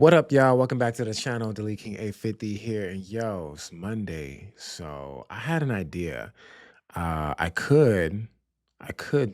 What up, y'all? Welcome back to the channel. Delete King 850 here. And yo, it's Monday. So I had an idea. I could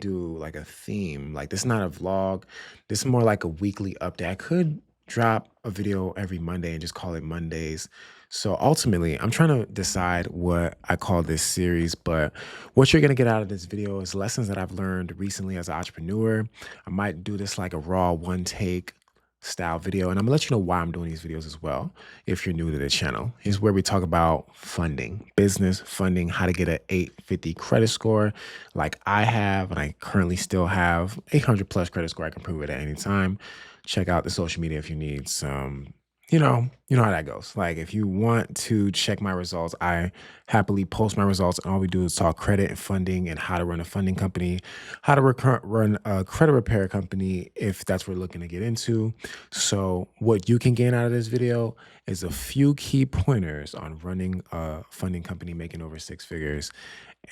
do like a theme. Like this is not a vlog. This is more like a weekly update. I could drop a video every Monday and just call it Mondays. So ultimately, I'm trying to decide what I call this series, but what you're gonna get out of this video is lessons that I've learned recently as an entrepreneur. I might do this like a raw one take style video, and I'm gonna let you know why I'm doing these videos as well. If you're new to the channel, here's where we talk about funding, business funding, how to get an 850 credit score like I have, and I currently still have 800 plus credit score. I can prove it at any time. Check out the social media if you need some, you know how that goes. Like if you want to check my results, I happily post my results, and all we do is talk credit and funding and how to run a funding company, how to run a credit repair company if that's what we're looking to get into. So what you can gain out of this video is a few key pointers on running a funding company, making over six figures,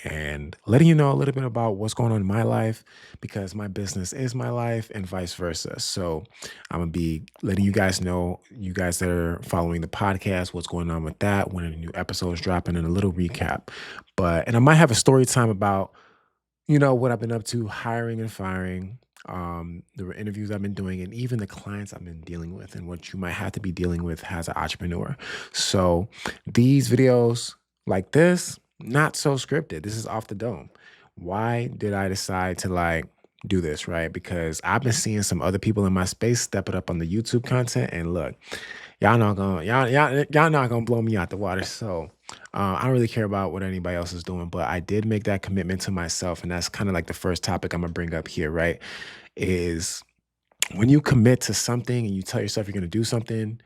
and letting you know a little bit about what's going on in my life because my business is my life and vice versa. So I'm gonna be letting you guys know, you guys that are following the podcast, what's going on with that, when a new episode's dropping, and a little recap. And I might have a story time about, what I've been up to, hiring and firing, the interviews I've been doing, and even the clients I've been dealing with, and what you might have to be dealing with as an entrepreneur. So these videos like this, not so scripted. This is off the dome. Why did I decide to like do this, right? Because I've been seeing some other people in my space step it up on the YouTube content, and look, y'all not gonna blow me out the water. So I don't really care about what anybody else is doing, but I did make that commitment to myself, and that's kind of like the first topic I'm gonna bring up here, right? Is when you commit to something and you tell yourself you're gonna do something,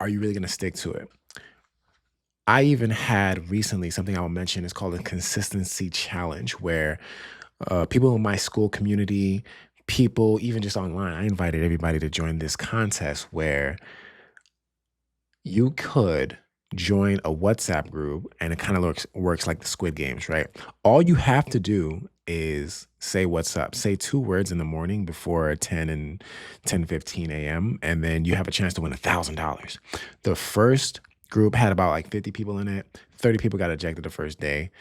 are you really gonna stick to it? I even had recently something I will mention is called a consistency challenge, where people in my school community, people even just online, I invited everybody to join this contest where you could join a WhatsApp group, and it kind of works like the Squid Games, right? All you have to do is say what's up, say two words in the morning before 10 and 10:15 a.m. and then you have a chance to win $1,000. The first group had about like 50 people in it. 30 people got ejected the first day.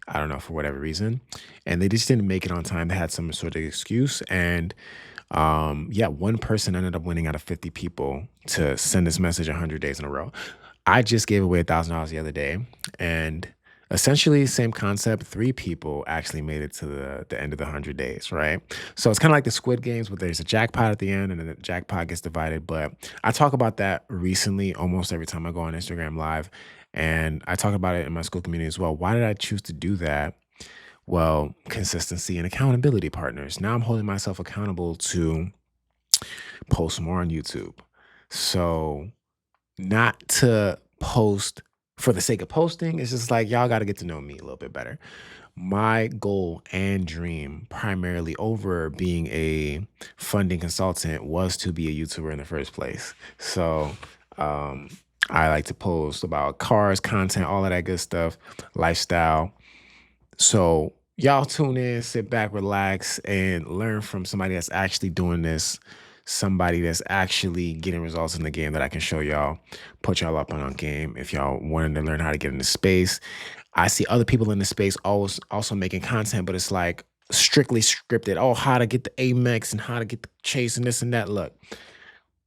I don't know, for whatever reason. And they just didn't make it on time. They had some sort of excuse. And yeah, one person ended up winning out of 50 people to send this message 100 days in a row. I just gave away $1,000 the other day, and essentially same concept. Three people actually made it to the end of the 100 days, right? So it's kind of like the Squid Games, where there's a jackpot at the end, and then the jackpot gets divided. But I talk about that recently, almost every time I go on Instagram Live, and I talk about it in my school community as well. Why did I choose to do that? Well, consistency and accountability partners. Now I'm holding myself accountable to post more on YouTube. So not to post for the sake of posting. It's just like y'all got to get to know me a little bit better. My goal and dream, primarily over being a funding consultant, was to be a YouTuber in the first place. So um, I like to post about cars, content, all of that good stuff, lifestyle. So y'all tune in, sit back, relax, and learn from somebody that's actually doing this, somebody that's actually getting results in the game that I can show y'all, put y'all up on game if y'all wanted to learn how to get into space. I see other people in the space always also making content, but it's like strictly scripted. Oh, how to get the Amex and how to get the chase and this and that. Look,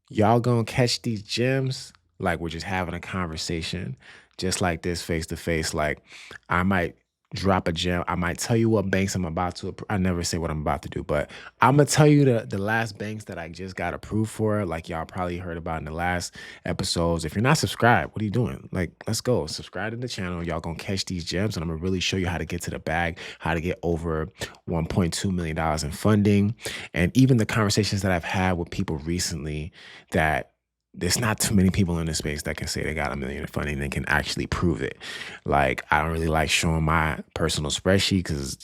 y'all gonna catch these gems like we're just having a conversation, just like this, face to face. Like I might drop a gem. I might tell you what banks I'm about to. I never say what I'm about to do, but I'm gonna tell you the last banks that I just got approved for. Like y'all probably heard about in the last episodes. If you're not subscribed, what are you doing? Like, let's go subscribe to the channel. Y'all gonna catch these gems, and I'm gonna really show you how to get to the bag, how to get over $1.2 million in funding, and even the conversations that I've had with people recently that there's not too many people in this space that can say they got 1 million in funding and can actually prove it. Like, I don't really like showing my personal spreadsheet because,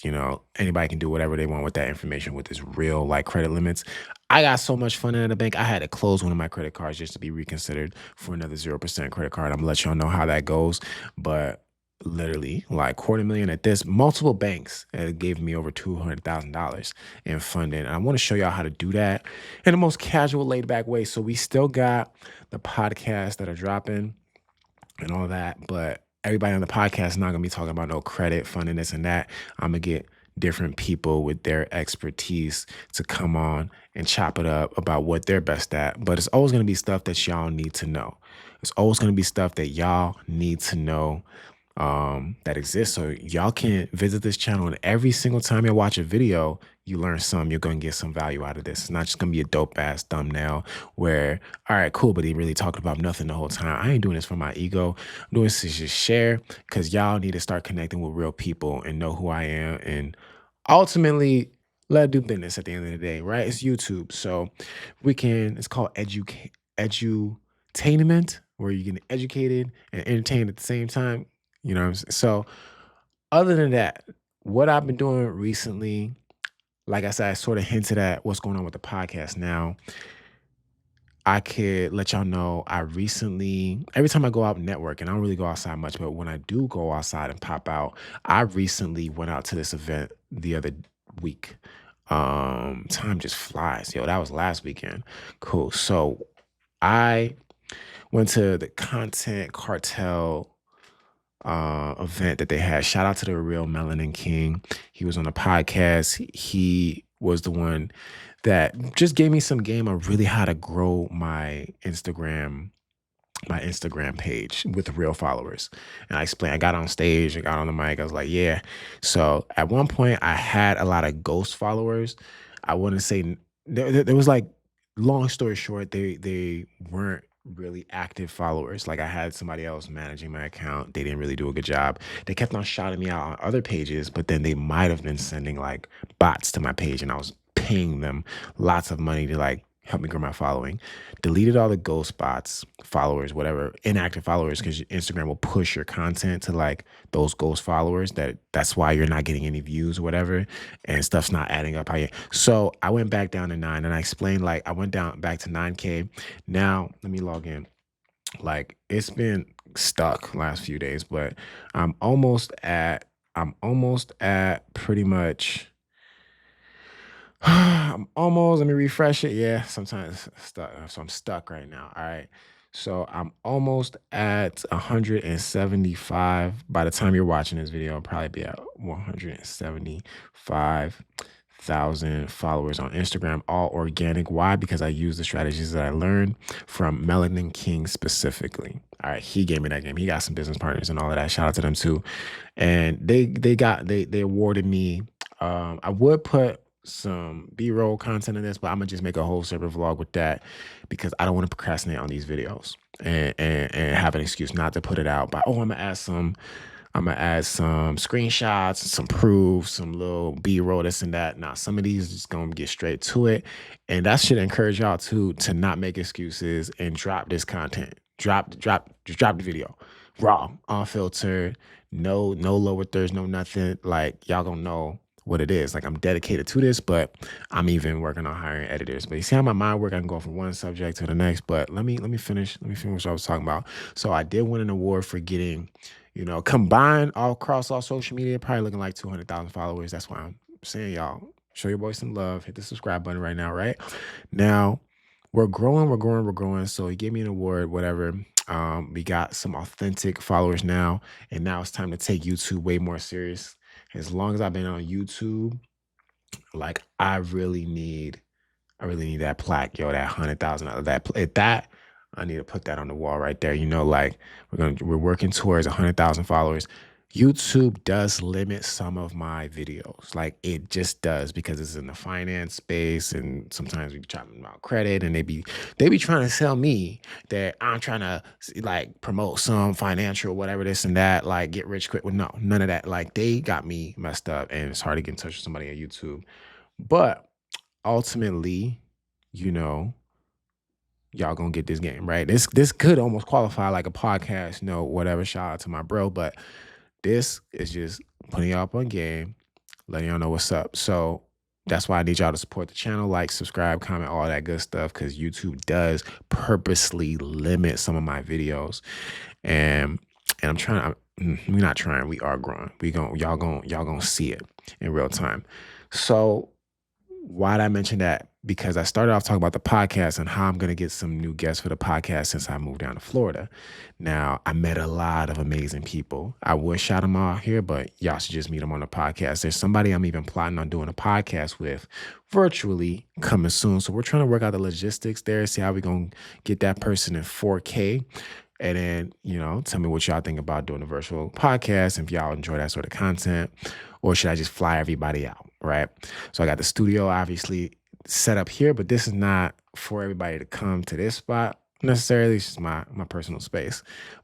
anybody can do whatever they want with that information with this real like credit limits. I got so much fun in the bank. I had to close one of my credit cards just to be reconsidered for another 0% credit card. I'm gonna let y'all know how that goes. But literally like quarter million at this. Multiple banks gave me over $200,000 in funding. And I want to show y'all how to do that in the most casual, laid back way. So we still got the podcasts that are dropping and all that. But everybody on the podcast is not gonna be talking about no credit funding, this and that. I'm gonna get different people with their expertise to come on and chop it up about what they're best at. But it's always gonna be stuff that y'all need to know. It's always gonna be stuff that y'all need to know that exists. So y'all can visit this channel, and every single time you watch a video, you learn some. You're gonna get some value out of this. It's not just gonna be a dope ass thumbnail where, all right, cool, but he really talking about nothing the whole time. I ain't doing this for my ego. I'm doing this to just share because y'all need to start connecting with real people and know who I am, and ultimately let do business at the end of the day, right? It's YouTube. So it's called edutainment, where you get educated and entertained at the same time. You know what I'm saying? So other than that, what I've been doing recently, like I said, I sort of hinted at what's going on with the podcast now. I could let y'all know I recently, every time I go out network, and I don't really go outside much, but when I do go outside and pop out, I recently went out to this event the other week. Time just flies. Yo, that was last weekend. Cool. So I went to the Content Cartel event that they had. Shout out to the real Melanin King. He was on a podcast. He was the one that just gave me some game on really how to grow my Instagram page with real followers. And I explained, I got on stage, I got on the mic, I was like, yeah. So at one point I had a lot of ghost followers. I wouldn't say there was like, long story short, they weren't really active followers. Like I had somebody else managing my account. They didn't really do a good job. They kept on shouting me out on other pages, but then they might have been sending like bots to my page, and I was paying them lots of money to like help me grow my following. Deleted all the ghost bots, followers, whatever, inactive followers, because Instagram will push your content to like those ghost followers. That's why you're not getting any views or whatever, and stuff's not adding up. So I went back down to 9, and I explained like I went down back to 9K. Now let me log in. Like it's been stuck last few days, but I'm almost at pretty much I'm almost, let me refresh it. Yeah, sometimes stuck. So I'm stuck right now. All right. So I'm almost at 175. By the time you're watching this video, I'll probably be at 175,000 followers on Instagram, all organic. Why? Because I use the strategies that I learned from Melanin King specifically. All right, he gave me that game. He got some business partners and all of that. Shout out to them too. And they awarded me. I would put some B-roll content in this, but I'm gonna just make a whole separate vlog with that because I don't want to procrastinate on these videos and have an excuse not to put it out. But I'm gonna add some screenshots, some proofs, some little B-roll, this and that. Now, some of these just gonna get straight to it, and that should encourage y'all too to not make excuses and drop this content. Just drop the video, raw, unfiltered, no lower thirds, no nothing. Like y'all gonna know what it is. Like I'm dedicated to this, but I'm even working on hiring editors. But you see how my mind work, I can go from one subject to the next. But let me finish what I was talking about. So I did win an award for getting, combined all across all social media, probably looking like 200,000 followers. That's why I'm saying, y'all, show your boy some love. Hit the subscribe button right now, right? Now, we're growing. So he gave me an award, whatever. We got some authentic followers now, and now it's time to take YouTube way more serious. As long as I've been on YouTube, like I really need that plaque, yo, that 100,000, that I need to put that on the wall right there. Like we're working towards 100,000 followers. YouTube does limit some of my videos, like it just does, because it's in the finance space, and sometimes we be talking about credit, and they be trying to sell me that I'm trying to like promote some financial whatever, this and that, like get rich quick. Well, no, none of that. Like they got me messed up, and it's hard to get in touch with somebody on YouTube. But ultimately, you know, y'all gonna get this game, right? This could almost qualify like a podcast, whatever. Shout out to my bro, but this is just putting y'all up on game, letting y'all know what's up. So that's why I need y'all to support the channel, like, subscribe, comment, all that good stuff, because YouTube does purposely limit some of my videos. And And we're not trying, we are growing. Y'all gonna see it in real time. So why did I mention that? Because I started off talking about the podcast and how I'm going to get some new guests for the podcast since I moved down to Florida. Now, I met a lot of amazing people. I would shout them out here, but y'all should just meet them on the podcast. There's somebody I'm even plotting on doing a podcast with virtually coming soon. So we're trying to work out the logistics there, see how we're going to get that person in 4K. And then, tell me what y'all think about doing a virtual podcast, if y'all enjoy that sort of content, or should I just fly everybody out, right? So I got the studio obviously set up here, but this is not for everybody to come to this spot necessarily. It's just my personal space.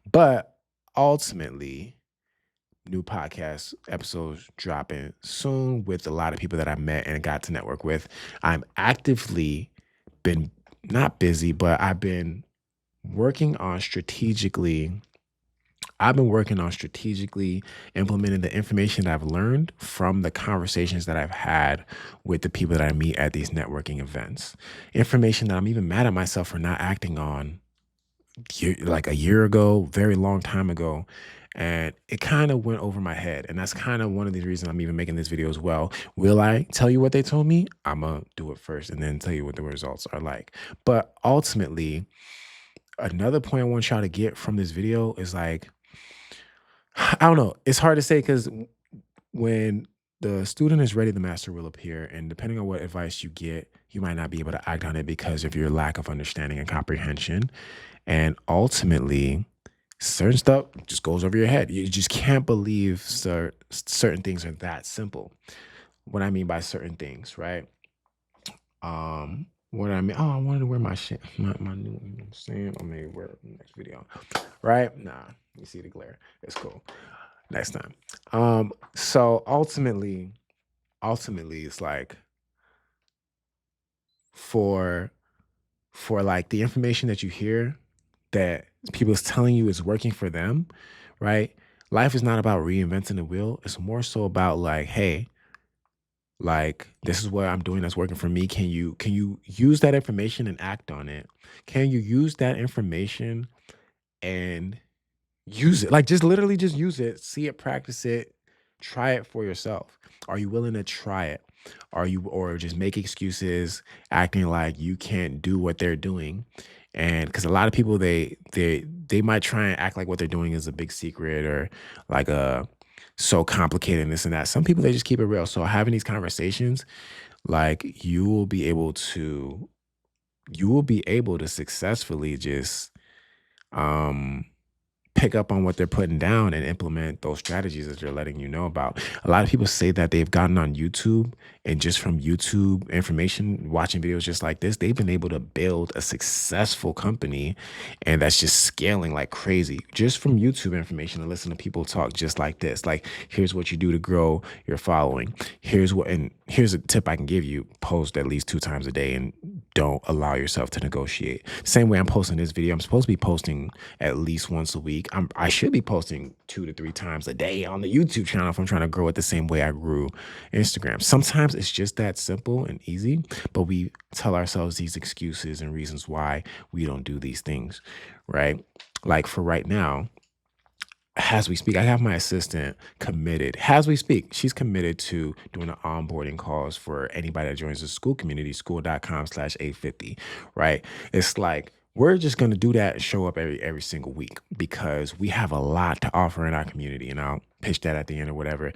But ultimately, new podcast episodes dropping soon with a lot of people that I met and got to network with. I'm actively been not busy, but working on strategically I've been working on strategically implementing the information that I've learned from the conversations that I've had with the people that I meet at these networking events. Information that I'm even mad at myself for not acting on like a year ago, very long time ago. And it kind of went over my head. And that's kind of one of the reasons I'm even making this video as well. Will I tell you what they told me? I'm going to do it first and then tell you what the results are like. But ultimately, another point I want y'all to get from this video is like, I don't know. It's hard to say because when the student is ready, the master will appear. And depending on what advice you get, you might not be able to act on it because of your lack of understanding and comprehension. And ultimately, certain stuff just goes over your head. You just can't believe certain things are that simple. What I mean by certain things, right? What I mean, oh, I wanted to wear my shit, my new, you know what I'm saying? I may wear it in the next video, right? Nah, you see the glare. It's cool. Next time. So ultimately, it's like for like the information that you hear that people is telling you is working for them, right? Life is not about reinventing the wheel. It's more so about like, hey, like this is what I'm doing that's working for me. Can you use that information and act on it? Can you use that information and use it? Like just literally just use it, see it, practice it, try it for yourself. Are you willing to try it? Are you or just make excuses, acting like you can't do what they're doing? And because a lot of people they might try and act like what they're doing is a big secret or like a so complicated and this and that. Some people they just keep it real. So having these conversations, like you will be able to successfully just um pick up on what they're putting down and implement those strategies that they're letting you know about. A lot of people say that they've gotten on YouTube and just from YouTube information, watching videos just like this, they've been able to build a successful company and that's just scaling like crazy just from YouTube information and listen to people talk just like this. Like, here's what you do to grow your following. Here's a tip I can give you: post at least 2 times a day and don't allow yourself to negotiate. Same way I'm posting this video, I'm supposed to be posting at least once a week. I should be posting 2 to 3 times a day on the YouTube channel if I'm trying to grow it the same way I grew Instagram. Sometimes it's just that simple and easy, but we tell ourselves these excuses and reasons why we don't do these things, right? Like for right now, as we speak, I have my assistant committed. As we speak, she's committed to doing the onboarding calls for anybody that joins the school community, school.com/850, right? It's like, we're just going to do that and show up every single week because we have a lot to offer in our community. And I'll pitch that at the end or whatever.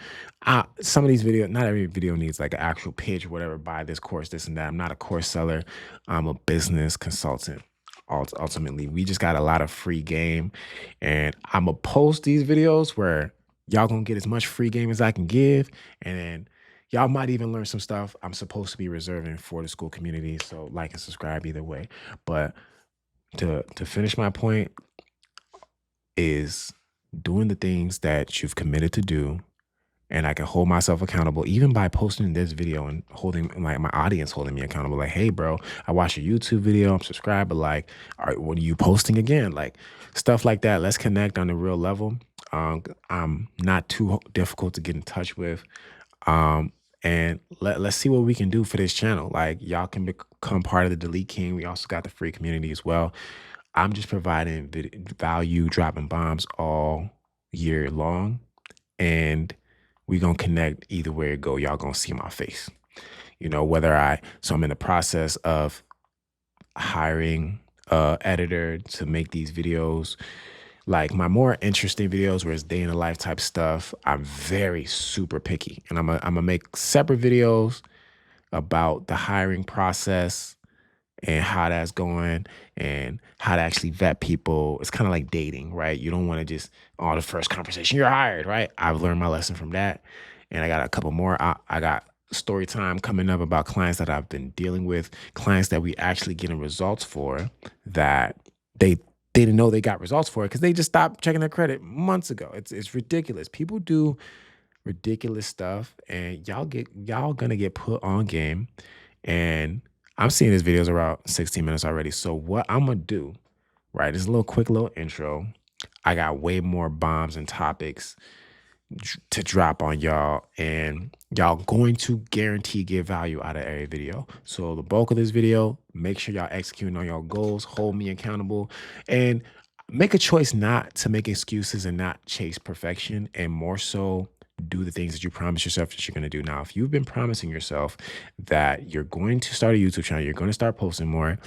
Some of these videos, not every video needs like an actual pitch or whatever, buy this course, this and that. I'm not a course seller. I'm a business consultant. Ultimately, we just got a lot of free game, and I'm gonna post these videos where y'all gonna get as much free game as I can give, and then y'all might even learn some stuff I'm supposed to be reserving for the school community. So like and subscribe either way. But to finish my point is doing the things that you've committed to do, and I can hold myself accountable even by posting this video and holding like my audience holding me accountable. Like, hey, bro, I watched your YouTube video. I'm subscribed, but like, all right, what are you posting again? Like stuff like that. Let's connect on the real level. I'm not too difficult to get in touch with. And let's see what we can do for this channel. Like y'all can become part of the Delete King. We also got the free community as well. I'm just providing value, dropping bombs all year long, and we gonna connect either way it go. Y'all gonna see my face. So I'm in the process of hiring a editor to make these videos. Like my more interesting videos where it's day in the life type stuff, I'm very super picky. And I'm gonna make separate videos about the hiring process and how that's going and how to actually vet people. It's kind of like dating, right? You don't want to just, oh, the first conversation, you're hired, right? I've learned my lesson from that. And I got a couple more. I got story time coming up about clients that I've been dealing with, clients that we actually getting results for that they didn't know they got results for because they just stopped checking their credit months ago. It's ridiculous. People do ridiculous stuff, and y'all gonna get put on game. And I'm seeing this video's around 16 minutes already. So what I'm gonna do, right? This quick little intro. I got way more bombs and topics to drop on y'all, and y'all going to guarantee get value out of every video. So the bulk of this video, make sure y'all executing on your goals, hold me accountable, and make a choice not to make excuses and not chase perfection, and more so do the things that you promise yourself that you're going to do. Now, if you've been promising yourself that you're going to start a YouTube channel, you're going to start posting more,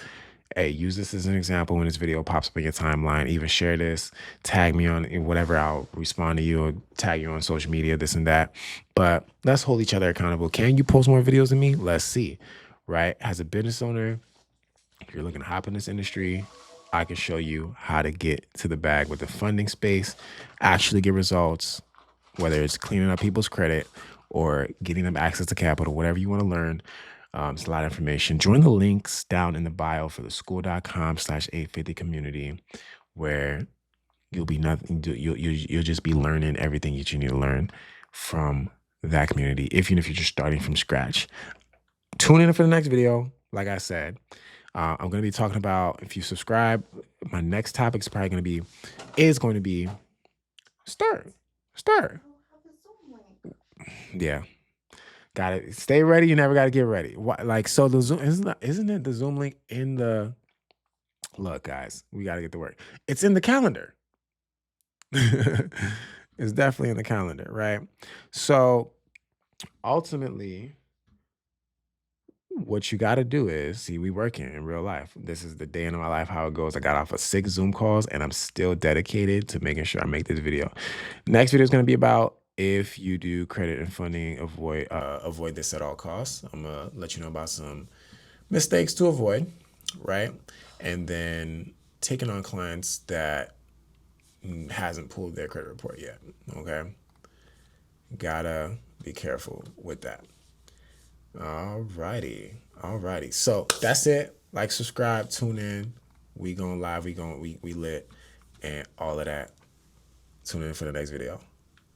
hey, use this as an example when this video pops up in your timeline. Even share this, tag me on whatever, I'll respond to you or tag you on social media, this and that. But let's hold each other accountable. Can you post more videos than me? Let's see, right? As a business owner, if you're looking to hop in this industry, I can show you how to get to the bag with the funding space, actually get results, whether it's cleaning up people's credit or getting them access to capital, whatever you want to learn. It's a lot of information. Join the links down in the bio for the school.com/850 community, where you'll be nothing. You'll just be learning everything that you need to learn from that community, even if you're just starting from scratch. Tune in for the next video. Like I said, I'm going to be talking about, if you subscribe, my next topic is going to be start. Yeah. Got it. Stay ready. You never got to get ready. Like, so the Zoom, isn't it the Zoom link in the, look, guys, we got to get to work. It's in the calendar. It's definitely in the calendar, right? So ultimately, what you got to do is, see, we working in real life. This is the day in my life, how it goes. I got off of 6 Zoom calls, and I'm still dedicated to making sure I make this video. Next video is going to be about, if you do credit and funding, avoid this at all costs. I'm gonna let you know about some mistakes to avoid, right? And then taking on clients that hasn't pulled their credit report yet. Okay, gotta be careful with that. Alrighty. So that's it. Like, subscribe, tune in. We going live. We lit, and all of that. Tune in for the next video.